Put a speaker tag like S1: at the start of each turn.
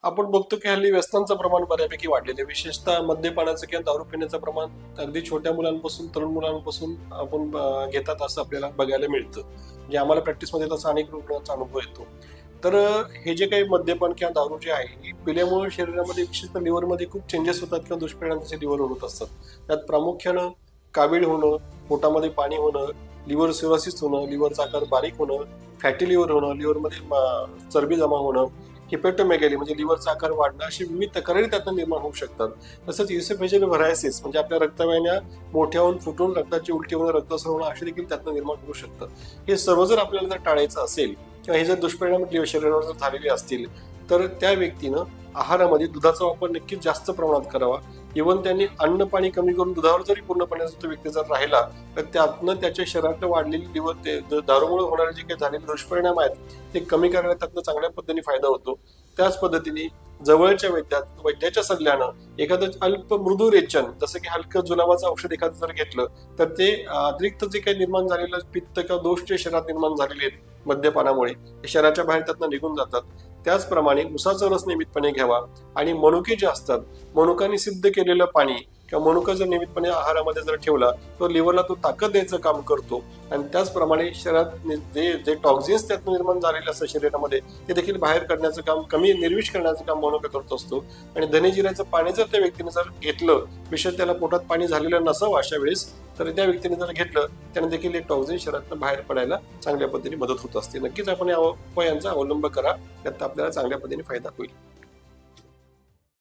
S1: आपण बघतो की हल्ली व्यसनांचं प्रमाण बऱ्यापैकी वाढलेलं आहे. विशेषतः मद्यपानाचं किंवा दारू पिण्याचं प्रमाण अगदी छोट्या मुलांपासून तरुण मुलांपासून आपण घेतात असं आपल्याला बघायला मिळतं. म्हणजे आम्हाला प्रॅक्टिसमध्ये तसा अनेक रुग्णांचा अनुभव येतो. तर हे जे काही मद्यपान किंवा दारू जे आहे हे पिल्यामुळे शरीरामध्ये विशेषतः लिव्हरमध्ये खूप चेंजेस होतात किंवा दुष्परिणाम त्याचे लिव्हरवर होत असतात. त्यात प्रामुख्यानं कावीळ होणं, पोटामध्ये पाणी होणं, लिव्हर सिरोसिस होणं, लिव्हरचा आकार बारीक होणं, फॅटी लिव्हर होणं, लिव्हरमध्ये चरबी जमा होणं, हिपॅटोमेगॅली म्हणजे लिव्हरचा आकार वाढणं, अशी विविध तक्रारी त्यातून निर्माण होऊ शकतात. तसंच इसोफेजियल व्हरायसिस म्हणजे आपल्या रक्तवाहिन्या मोठ्या होऊन फुटून रक्ताची उलटी होणं, रक्तस्राव होणं अशी देखील त्यातून निर्माण होऊ शकतात. हे सर्व जर आपल्याला जर टाळायचं असेल किंवा हे जर दुष्परिणाम शरीरावर जर झालेले असतील तर त्या व्यक्तीनं आहारामध्ये दुधाचा वापर नक्कीच जास्त प्रमाणात करावा. इव्हन त्यांनी अन्न पाणी कमी करून दुधावर जरी पूर्णपणे तो व्यक्ती जर राहिला तर त्यातनं त्याच्या शरीरात वाढलेली लिव्हर ते दारूमुळे होणारे जे काही झालेले दुष्परिणाम आहेत ते कमी करण्यात त्यातनं चांगल्या पद्धतीने फायदा होतो. त्याच पद्धतीने जवळच्या वैद्याच्या सल्ल्यानं एखादं अल्प मृदू रेचन जसं की हलकं जुलाबाचं औषध एखादं जर घेतलं तर ते अतिरिक्त जे काही निर्माण झालेलं पित्त किंवा दोष जे शरीरात निर्माण झालेले आहेत मद्यपानामुळे ते शरीराच्या बाहेर त्यातनं निघून जातात. त्याचप्रमाणे उसाचा रस नियमितपणे घ्यावा आणि मनुके जे असतात मनुकांनी सिद्ध केलेलं पाणी किंवा मनुका जर नियमितपणे आहारामध्ये जर ठेवला तर लिव्हरला तो ताकद द्यायचं काम करतो. आणि त्याचप्रमाणे शरीरात जे टॉक्झिन्स त्यातून निर्माण झालेले असतात शरीरामध्ये ते देखील बाहेर काढण्याचं काम कमी निर्विष करण्याचं काम मनुका करत असतो. आणि धनेजिऱ्याचं पाणी जर त्या व्यक्तीने जर घेतलं विशेष त्याला पोटात पाणी झालेलं नसावं अशा वेळेस तर त्या व्यक्तीने जर घेतलं त्याने देखील एक टॉक्झिन शरीरातून बाहेर पडायला चांगल्या पद्धतीने मदत होत असते. नक्कीच आपण या उपायांचा अवलंब करा त्यात आपल्याला चांगल्या पद्धतीने फायदा होईल.